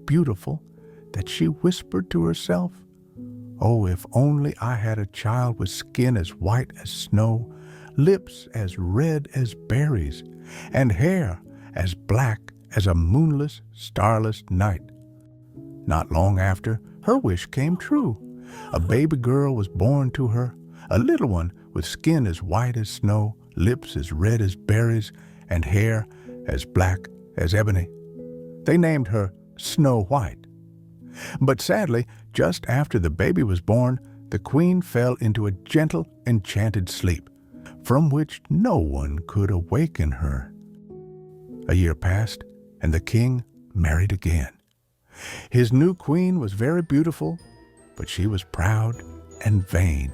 beautiful that she whispered to herself, "Oh, if only I had a child with skin as white as snow, lips as red as berries, and hair as black as a moonless, starless night." Not long after, her wish came true. A baby girl was born to her, a little one with skin as white as snow, lips as red as berries, and hair as black as ebony. They named her Snow White. But sadly, just after the baby was born, the queen fell into a gentle, enchanted sleep, from which no one could awaken her. A year passed, and the king married again. His new queen was very beautiful, but she was proud and vain.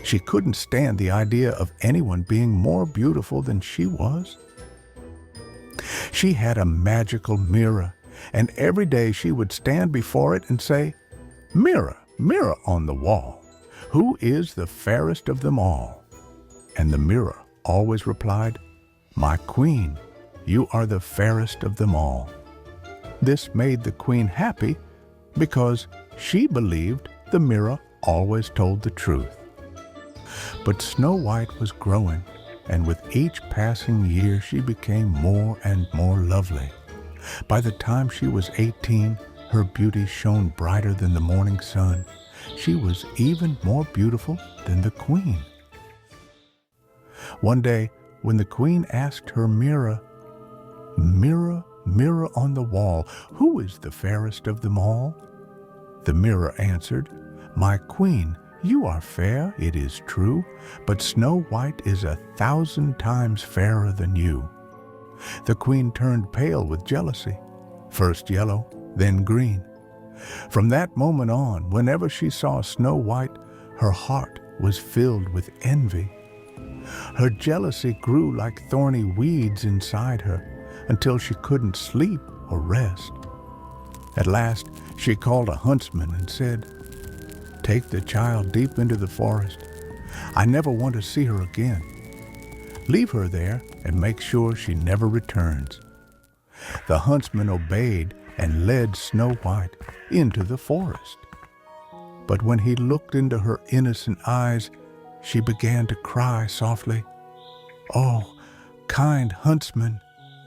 She couldn't stand the idea of anyone being more beautiful than she was. She had a magical mirror, and every day she would stand before it and say, "Mirror, mirror on the wall, who is the fairest of them all?" And the mirror always replied, "My queen, you are the fairest of them all." This made the queen happy because she believed the mirror always told the truth. But Snow White was growing, and with each passing year she became more and more lovely. By the time she was 18, her beauty shone brighter than the morning sun. She was even more beautiful than the queen. One day, when the queen asked her mirror, "Mirror, mirror on the wall, who is the fairest of them all?" the mirror answered, "My queen, you are fair, it is true, but Snow White is 1,000 times fairer than you." The queen turned pale with jealousy, first yellow, then green. From that moment on, whenever she saw Snow White, her heart was filled with envy. Her jealousy grew like thorny weeds inside her until she couldn't sleep or rest. At last, she called a huntsman and said, "Take the child deep into the forest. I never want to see her again. Leave her there and make sure she never returns." The huntsman obeyed and led Snow White into the forest. But when he looked into her innocent eyes, she began to cry softly. "Oh, kind huntsman,"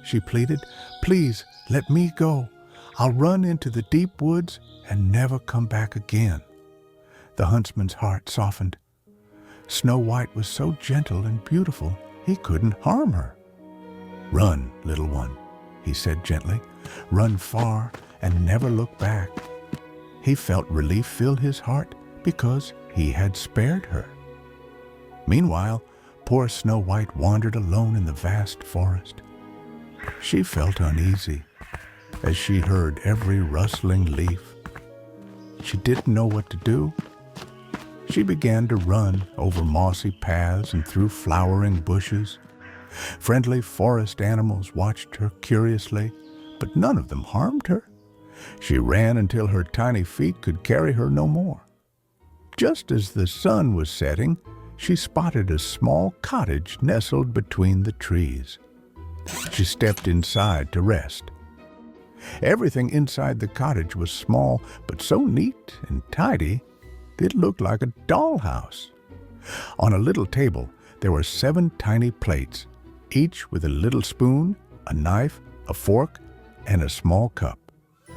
she pleaded, "please let me go. I'll run into the deep woods and never come back again." The huntsman's heart softened. Snow White was so gentle and beautiful, he couldn't harm her. "Run, little one," he said gently. "Run far and never look back." He felt relief fill his heart because he had spared her. Meanwhile, poor Snow White wandered alone in the vast forest. She felt uneasy as she heard every rustling leaf. She didn't know what to do. She began to run over mossy paths and through flowering bushes. Friendly forest animals watched her curiously, but none of them harmed her. She ran until her tiny feet could carry her no more. Just as the sun was setting, she spotted a small cottage nestled between the trees. She stepped inside to rest. Everything inside the cottage was small, but so neat and tidy, it looked like a dollhouse. On a little table, there were 7 tiny plates, each with a little spoon, a knife, a fork, and a small cup.